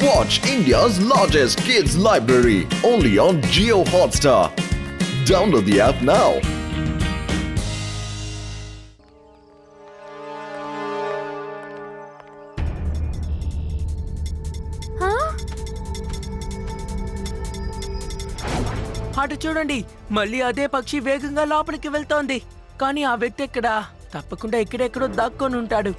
Watch India's largest kids library only on Jio Hotstar. Download the app now. అటు చూడండి, మళ్ళీ అదే పక్షి వేగంగా లోపలికి వెళ్తోంది. కానీ ఆ వ్యక్తి ఎక్కడా? తప్పకుండా ఎక్కడెక్కడో దాక్కొని ఉంటాడు.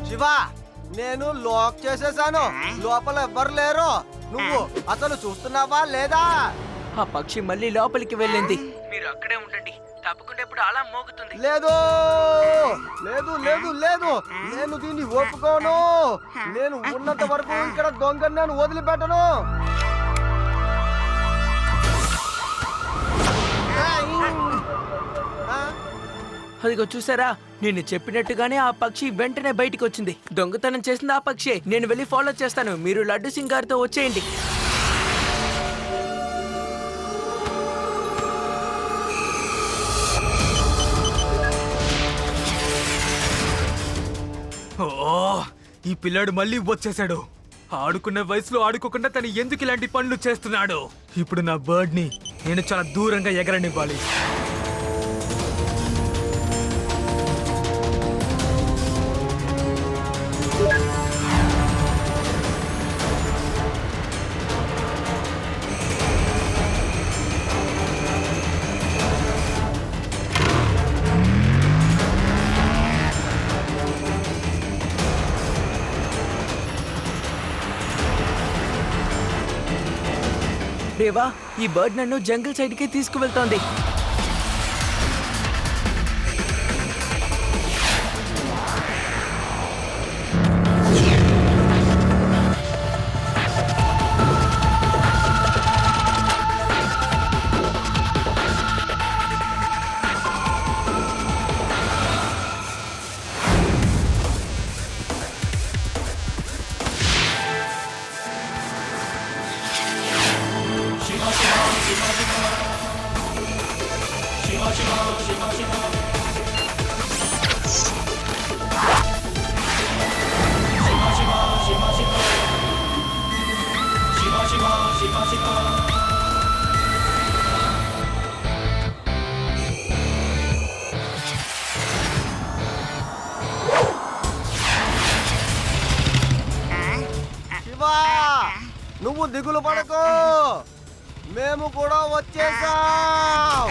శివా, నేను లాక్ చేసేసాను. లోపల ఎవ్వరు లేరు. నువ్వు అసలు చూస్తున్నావా లేదా? ఆ పక్షి మళ్ళీ లోపలికి వెళ్ళింది. మీరు అక్కడే ఉండండి, తప్పకుండా ఇప్పుడు అలా మోగుతుంది. లేదు లేదు లేదు లేదు, నేను దీన్ని ఒప్పుకోను. నేను ఉన్నంత వరకు ఇక్కడ దొంగని నేను వదిలిపెట్టను. అదిగో చూసారా, నేను చెప్పినట్టుగానే ఆ పక్షి వెంటనే బయటికి వచ్చింది. దొంగతనం చేసింది ఆ పక్షి. నేను వెళ్ళి ఫాలో చేస్తాను, మీరు లడ్డు సింగ్ గారితో వచ్చేయండి. ఈ పిల్లాడు మళ్ళీ వచ్చేసాడు. ఆడుకున్న వయసులో ఆడుకోకుండా తను ఎందుకు ఇలాంటి పనులు చేస్తున్నాడు? ఇప్పుడు నా బర్డ్ ని నేను చాలా దూరంగా ఎగరనివ్వాలి. దేవా, ఈ బర్డ్ నన్ను జంగిల్ సైడ్కి తీసుకువెళ్తోంది. శివా, నువ్వు దిగులు పడకు, మేము కూడా వచ్చేసాం.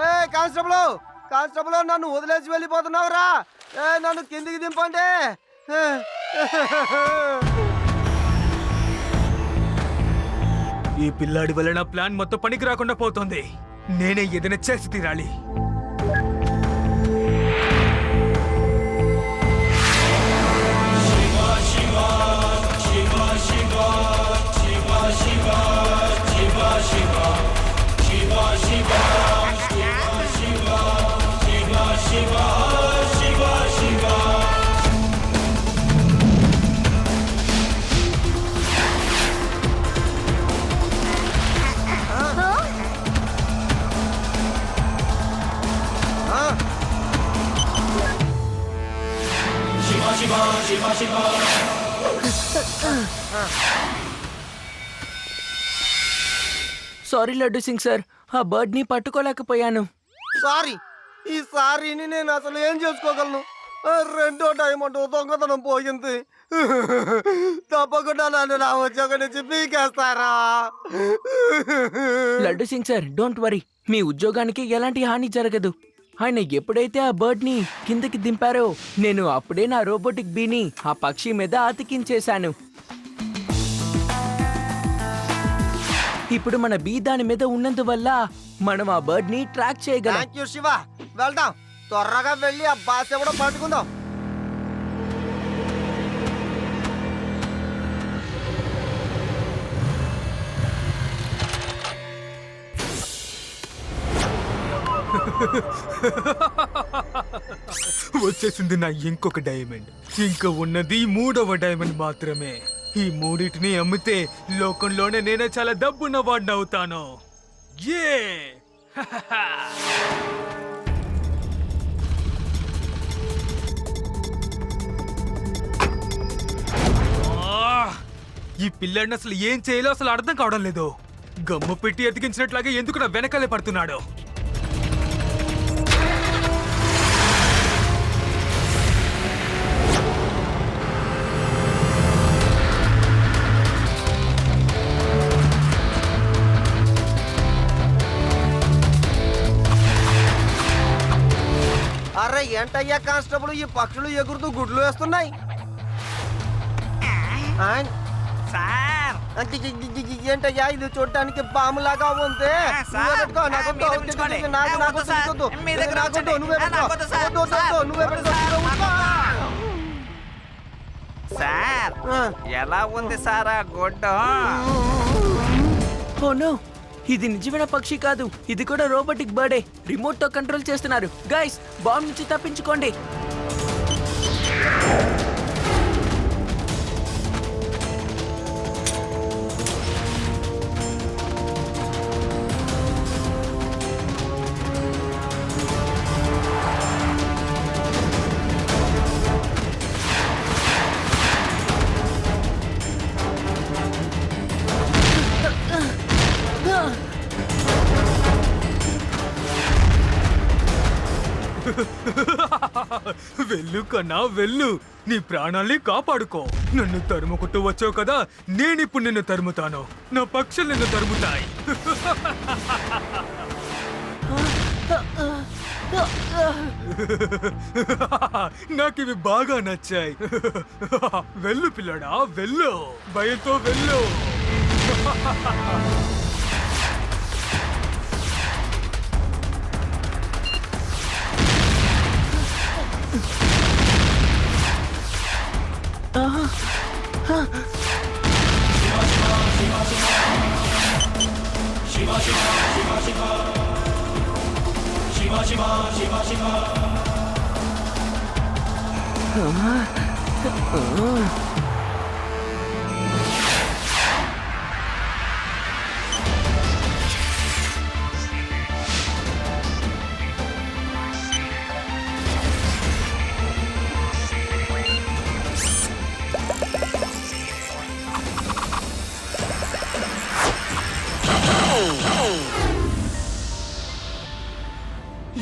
ఏ కానిస్టేబుల్, కానిస్టేబుల్, నన్ను వదిలేసి వెళ్ళిపోతున్నావురా? నన్ను కిందికి దింపండి. ఈ పిల్లాడి వల్ల నా ప్లాన్ మొత్తం పనికి రాకుండా పోతుంది. నేనే ఏదైనా చేసి తీరాలి. సారీ లడ్డు సింగ్ సార్, ఆ బర్డ్ ని పట్టుకోలేకపోయాను. సారీ, ఈ సారీని నేను అసలు ఏం చేసుకోగలను? రెండో టైం అంటూ దొంగతనం పోయింది. తప్పకుండా నన్ను నా ఉద్యోగం నుంచి పీకేస్తారా? Laddu Singh sir, don't worry, మీ ఉద్యోగానికి ఎలాంటి హాని జరగదు. ఆయన ఎప్పుడైతే ఆ బర్డ్ ని కిందకి దింపారో నేను అప్పుడే నా రోబోటిక్ బీని ఆ పక్షి మీద అతికించేశాను. ఇప్పుడు మన బీ దాని మీద ఉన్నందువల్ల మనం ఆ బర్డ్ ని ట్రాక్ చేయగలం. Thank you Shiva. వెళ్దాం, త్వరగా వెళ్ళి ఆ బాస్ ఎవడో పట్టుకుందాం. వచ్చేసింది నా ఇంకొక డైమండ్. ఇంకా ఉన్నది 3వ డైమండ్ మాత్రమే. ఈ మూడింటిని అమ్మితే లోకంలోనే నేనే చాలా డబ్బున్న వాడిని అవుతాను. ఈ పిల్లాడిని అసలు ఏం చేయాలో అసలు అర్థం కావడం లేదు. గమ్ము పెట్టి ఎతికించినట్లాగే ఎందుకు నా వెనకాలే పడుతున్నాడు. అరే ఏంటయ్యా కానిస్టేబుల్, ఈ పక్షులు ఎగురుతూ గుడ్లు వేస్తున్నాయి. సార్ ఏంటయ్యా ఇది చూడటానికి పాములాగా ఉంది. సార్, నువ్వే పెట్టుకో, నాకు వద్దు, మీరే వద్దు, ఉంచుకోండి. నాకు వద్దు వద్దు, సార్, వద్దు, మీ దగ్గర నాకు వద్దు, ఉంచండి. నువ్వే పెట్టుకో. నాకు వద్దు సార్, వద్దు, వద్దు, సార్, నువ్వే వద్దు పెట్టుకో. సార్, ఉంచుకో. సార్ ఎలా ఉంది సార్ ఆ గుడ్డు? ఓ నో, ఇది నిజమైన పక్షి కాదు, ఇది కూడా రోబోటిక్ బర్డే. రిమోట్ తో కంట్రోల్ చేస్తున్నారు. గైస్, బాంబ్ నుంచి తప్పించుకోండి. వెళ్ళు కన్నా వెళ్ళు, నీ ప్రాణాల్ని కాపాడుకో. నన్ను తరుముకుంటూ వచ్చావు కదా, నేనిప్పుడు నిన్ను తరుముతాను. నా పక్షులు నిన్ను తరుముతాయి. నాకివి బాగా నచ్చాయి. వెళ్ళు పిల్లడా, వెళ్ళు, భయంతో వెళ్ళు.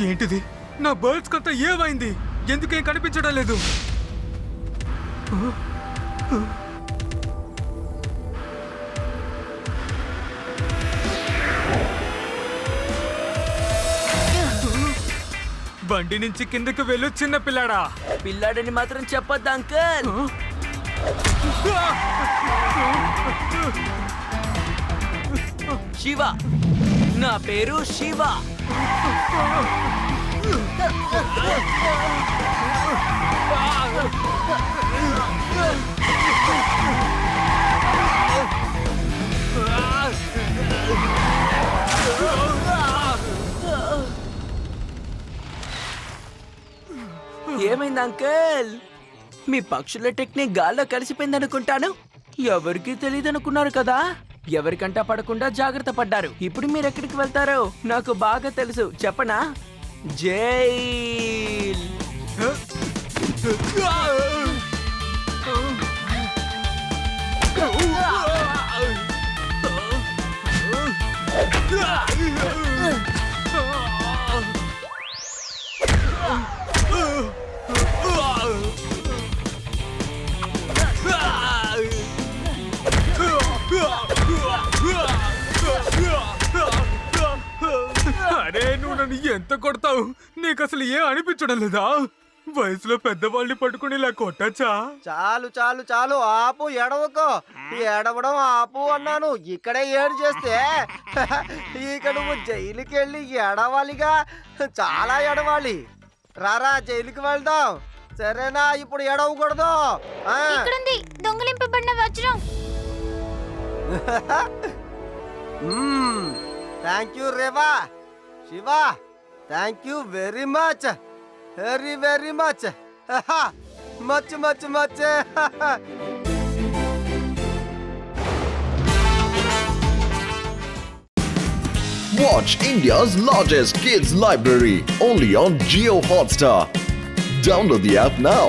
ఏంటిది? నా బర్డ్స్ కంతా ఏమైంది? ఎందుకేం కనిపించడం లేదు? బండి నుంచి కిందకి వెళ్ళు చిన్న పిల్లాడా. పిల్లాడని మాత్రం చెప్పొద్దు అంకుల్. శివ, నా పేరు శివ. ఏమైంది అంకుల్? మీ పక్షుల టెక్నిక్ గాల్లో కలిసిపోయింది అనుకుంటాను. ఎవరికి తెలియదు అనుకున్నారు కదా. ఎవరికంటా పడకుండా జాగ్రత్త పడ్డారు. ఇప్పుడు మీరు ఎక్కడికి వెళ్తారో నాకు బాగా తెలుసు. చెప్పనా? జైల్. అరే, నువ్వు నన్ను ఎంత కొడతావు? నీకు అసలు ఏం అనిపించడం లేదా? వయసులో పెద్దవాళ్ళని పట్టుకుని ఇలా కొట్టచ్చా? చాలు చాలు చాలు, ఆపు, ఎడవకో. ఎడవడం ఆపు అన్నాను. ఇక్కడే ఏడు చేస్తే ఇక నువ్వు జైలుకి వెళ్ళి ఎడవాలిగా. చాలా ఎడవాలి. రారా, జైలుకి వెళ్దాం. సరేనా? ఇప్పుడు ఎడవకూడదు. ఇక్కడుంది దొంగలింపబడిన వజ్రం. Thank you Reva. Shiva, thank you very much. Very very much. Much much much. Watch India's largest kids library only on Jio Hotstar. Download the app now.